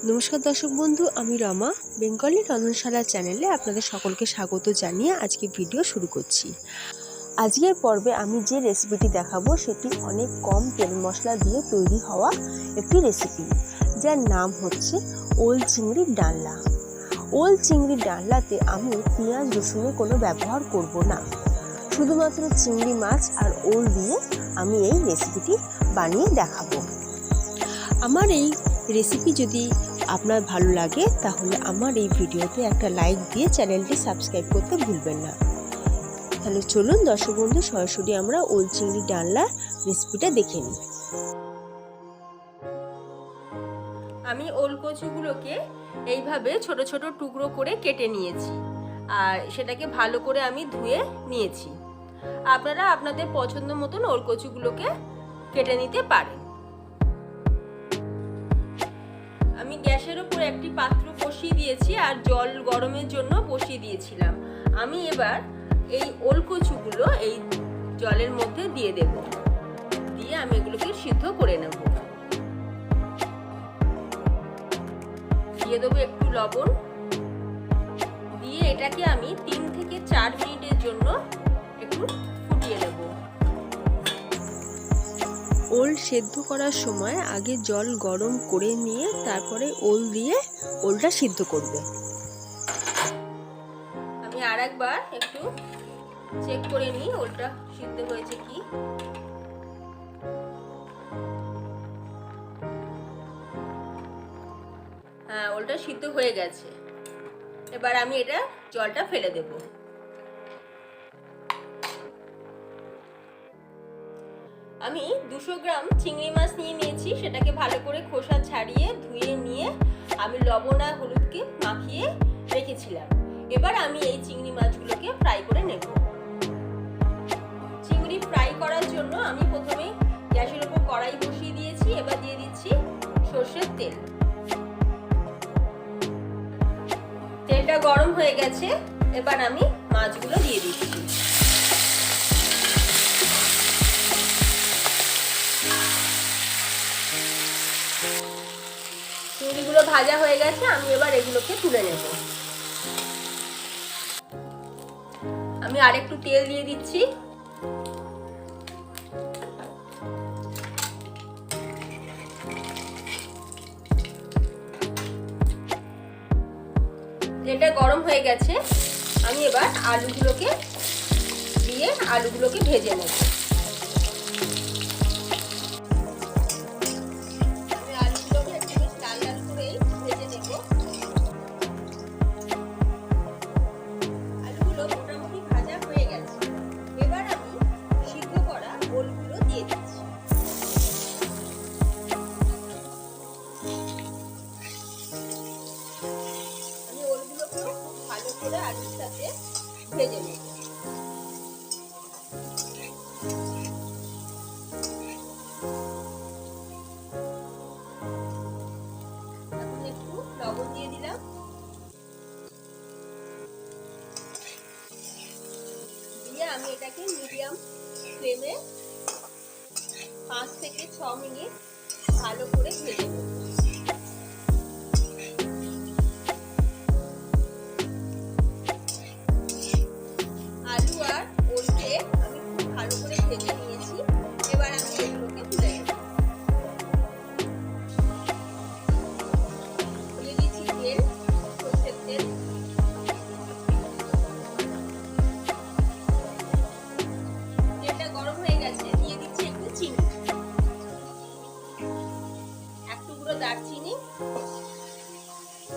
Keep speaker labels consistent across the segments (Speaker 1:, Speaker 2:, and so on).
Speaker 1: নমস্কার দর্শক বন্ধু, আমি রমা বেঙ্গলি রন্ধনশালা চ্যানেলে আপনাদের সকলকে স্বাগত জানিয়ে আজকে ভিডিও শুরু করছি। আজকের পর্বে আমি যে রেসিপিটি দেখাবো সেটি অনেক কম তেল মশলা দিয়ে তৈরি হওয়া একটি রেসিপি, যার নাম হচ্ছে ওল চিংড়ির ডালনা। ওল চিংড়ির ডালনাতে আমি পেঁয়াজ রসুনের কোনো ব্যবহার করব না, শুধুমাত্র চিংড়ি মাছ আর ওল দিয়ে আমি এই রেসিপিটি বানিয়ে দেখাবো। আমার এই রেসিপি যদি আপনার ভালো লাগে তাহলে আমার এই ভিডিওতে একটা লাইক দিয়ে চ্যানেলটি সাবস্ক্রাইব করতে ভুলবেন না। তাহলে চলুন দর্শক বন্ধু, সরাসরি আমরা ওল চিংড়ি ডালনার রেসিপিটা দেখে নিই।
Speaker 2: আমি ওল কচুগুলোকে এইভাবে ছোট ছোট টুকরো করে কেটে নিয়েছি আর সেটাকে ভালো করে আমি ধুয়ে নিয়েছি। আপনারা আপনাদের পছন্দ মতন ওল কচুগুলোকে কেটে নিতে পারেন। আমি গ্যাসের উপর একটি পাত্র বসিয়ে দিয়েছি আর জল গরমের জন্য বসিয়ে দিয়েছিলাম। আমি এবার এই ওল কচুগুলো এই জলের মধ্যে দিয়ে দেব, দিয়ে আমি এগুলোকে সিদ্ধ করে নেব। দিয়ে দেবো একটু লবণ, দিয়ে এটাকে আমি 3 থেকে 4 মিনিটের জন্য একটু ফুটিয়ে নেব।
Speaker 1: ওল সেদ্ধ করার সময় আগে জল গরম করে নিয়ে তারপরে ওল দিয়ে ওলটা সিদ্ধ করবে।
Speaker 2: আমি আরেকবার একটু চেক করে নিই ওলটা সিদ্ধ হয়েছে কি। হ্যাঁ, ওলটা সিদ্ধ হয়ে গেছে। এবার আমি এটা জলটা ফেলে দেব। আমি 200 গ্রাম চিংড়ি মাছ নিয়ে নিয়েছি, সেটাকে ভালো করে খোসা ছাড়িয়ে ধুয়ে নিয়ে আমি লবণ আর হলুদকে মাখিয়ে রেখেছিলাম। এবার আমি এই চিংড়ি মাছগুলোকে ফ্রাই করে নেব। চিংড়ি ফ্রাই করার জন্য আমি প্রথমে গ্যাসের উপর কড়াই বসিয়ে দিয়েছি। এবার দিয়ে দিচ্ছি সরষের তেল। তেলটা গরম হয়ে গেছে, এবার আমি মাছগুলো দিয়ে দিচ্ছি। চিংড়িগুলো ভাজা হয়ে গেছে, আমি এবার এগুলোকে তুলে নেব। আমি আরেকটু তেল দিয়ে দিচ্ছি। তেলটা গরম হয়ে গেছে, আমি এবার আলুগুলোকে দিয়ে আলুগুলোকে ভেজে নেব। আমি আলুগুলোকে একটু লাল লাল করে ভেজে নেব। আলুগুলো মোটামুটি ভাজা হয়ে গেছে, এবার আমি সিদ্ধ করা ওলগুলো দিয়ে দিচ্ছি। আমি ওলগুলোকে ভালো করে আলুর সাথে ভেজে নেব। এখন একটু লবণ দিয়ে দিলাম, দিয়ে আমি এটাকে মিডিয়াম ফ্লেমে 5 থেকে 6 মিনিট ভালো করে ভেজে নেব। আলু আর ওলকে আমি খুব ভালো করে ভেজে নিয়েছি, এবার আমি এগুলোকে তুলে নেব। তুলে দিচ্ছি তেল, সরষের তেল। তেলটা গরম হয়ে গেছে, দিয়ে দিচ্ছি একটু চিনি, এক টুকরো দারচিনি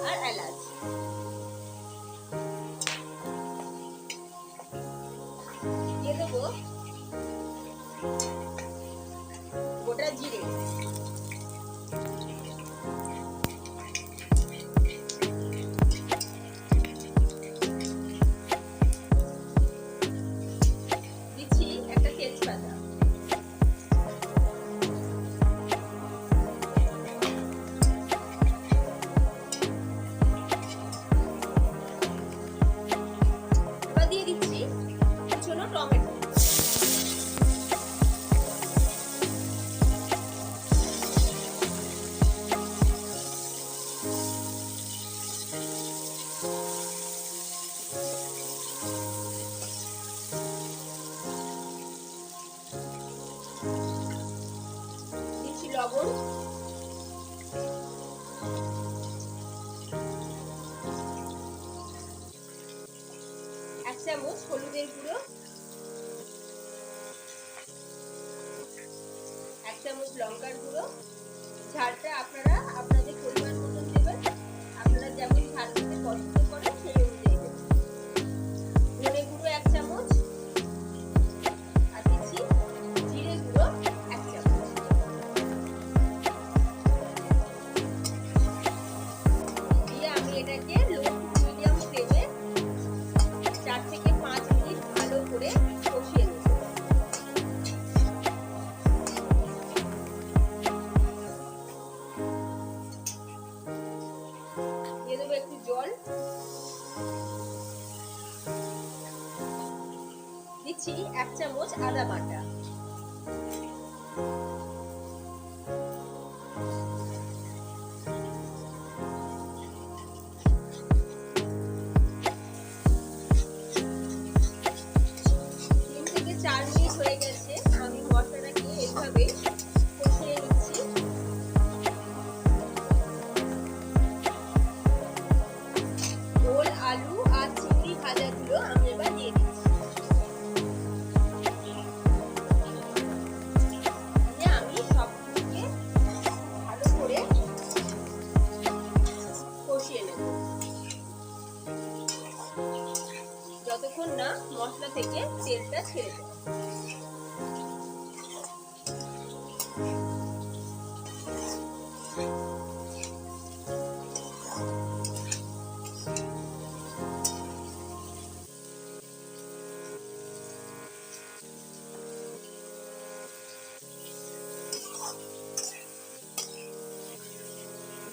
Speaker 2: আর এলাচ। দিয়ে দেবো গোটা জিরে, দিচ্ছি একটা তেজপাতা, চামচ হলুদের গুঁড়ো, 1 চামচ লঙ্কার গুঁড়ো। ঝালটা আপনারা আপনাদের পরিমাণ মতন দেবেন, আপনারা যেমন ঝাল খেতে পছন্দ করেন সেই অনুযায়ী দেবেন। ধনে গুঁড়ো 1 চামচ, আর দিচ্ছি জিরে গুঁড়ো 1 চামচ। দিয়ে আমি এটাকে লো টু মিডিয়াম ফ্লেমে 4 থেকে 5 মিনিট ভালো করে কষিয়ে নেব। দিয়ে দেবো একটু জল, দিচ্ছি 1 চামচ আদা বাটা, থেকে 4 মিনিট হয়ে গেছে। আমি মশলাটাকে এইভাবে কষিয়ে নিচ্ছি। ওল, আলু আর চিংড়ি ভাজাগুলো আমি এবার দিয়ে দিচ্ছি। আমি সবগুলোকে ভালো করে কষিয়ে নেব যতক্ষণ না মশলা থেকে তেলটা ছেড়ে দেয়।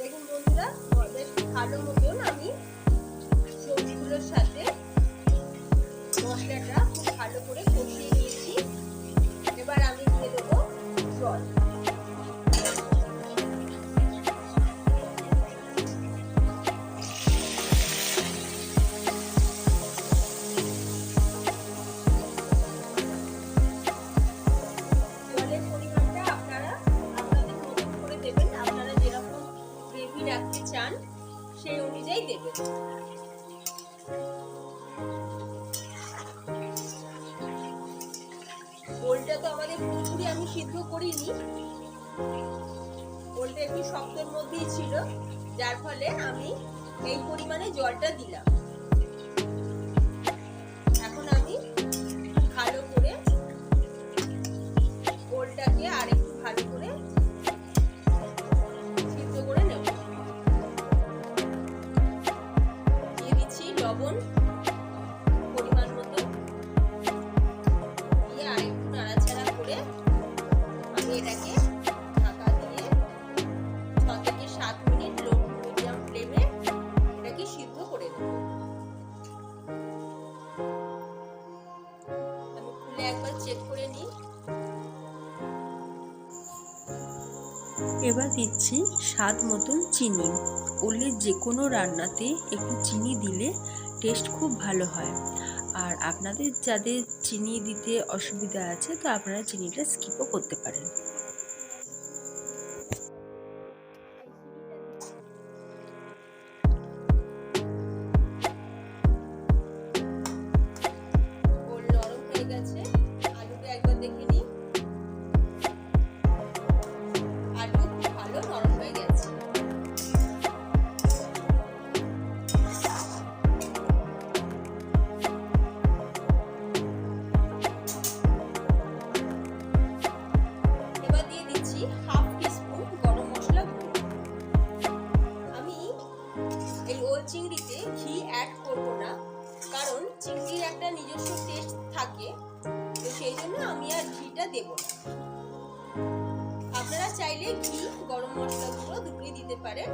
Speaker 2: দেখুন বন্ধুরা, বেশ ভালো মতন আমি সবজিগুলোর সাথে মশলাটা খুব ভালো করে কষিয়ে নিয়েছি। এবার আমি দিয়ে দেবো জল। জলের পরিমাণটা আপনারা আপনাদের মতন করে দেবেন, আপনারা যেরকম গ্রেভি রাখতে চান সেই অনুযায়ী দেবেন। ওলটা তো আমাদের পুরোপুরি আমি সিদ্ধ করিনি, ওলটা একটু শক্তর মধ্যেই ছিল, যার ফলে আমি এই পরিমাণে জলটা দিলাম। এখন আমি ভালো করে ওলটাকে আর একটু ভালো করে সিদ্ধ করে নেব। দিয়ে দিচ্ছি লবণ পরিমাণ মতো, দিয়ে আর একটু নাড়াচাড়া করে আমি এটাকে ঢাকা দিয়ে 6 থেকে 7 মিনিট লো টু মিডিয়াম ফ্লেমে এটাকে সিদ্ধ করে নেব। আমি খুলে একবার চেক করে নিই।
Speaker 1: এবার দিচ্ছি স্বাদ মতন চিনি। ওলের যে কোনো রান্নাতে একটু চিনি দিলে টেস্ট খুব ভালো হয়। আর আপনাদের যাদের চিনি দিতে অসুবিধা আছে তো আপনারা চিনিটা স্কিপও করতে পারেন।
Speaker 2: ওল নরম হয়ে গেছে, আলুটা একবার দেখে নিই। আলু খুব ভালো নরম হয়ে গেছে। এবার দিয়ে দিচ্ছি 1/2 টিস্পুন গরম মশলা গুঁড়ো। আমি এই ওল চিংড়িতে ঘি অ্যাড করব না, কারণ চিংড়ির একটা নিজস্ব টেস্ট থাকে, তো সেই জন্য আমি আর ঘিটা দেব না। আপনারা চাইলে ঘি, গরম মশলা গুঁড়ো দুটোই দিতে পারেন।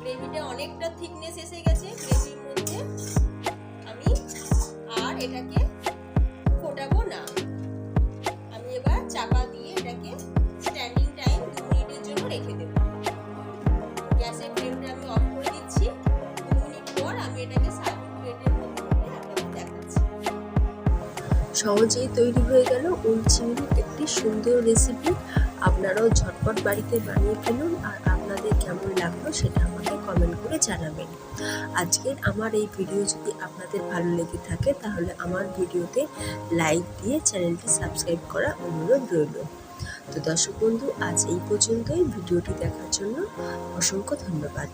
Speaker 2: গ্রেভিটা অনেকটা থিকনেস এসে গেছে গ্রেভির মধ্যে, আমি আর এটাকে ফোটাবো না। আমি এবার চাপা দিয়ে এটাকে স্ট্যান্ডিং টাইম 2 মিনিটের জন্য রেখে দেব। গ্যাসের ফ্লেমটা আমি অফ করে দিচ্ছি। 2 মিনিট পর আমি এটাকে সার্ভিং প্লেটের মধ্যে তুলে আপনাদের দেখাচ্ছি।
Speaker 1: সহজেই তৈরি হয়ে গেল ওল চিংড়ির একটি সুন্দর রেসিপি। আপনারাও ঝটপট বাড়িতে বানিয়ে ফেলুন, আর আপনাদের কেমন লাগলো সেটা আমাকে কমেন্ট কমেন্ট করে জানাবেন। আজকের আমার এই ভিডিও যদি আপনাদের ভালো লেগে থাকে তাহলে আমার ভিডিওতে লাইক দিয়ে চ্যানেলটি সাবস্ক্রাইব করা অনুরোধ রইল। তো দর্শক বন্ধু, আজ এই পর্যন্তই। ভিডিওটি দেখার জন্য অসংখ্য ধন্যবাদ।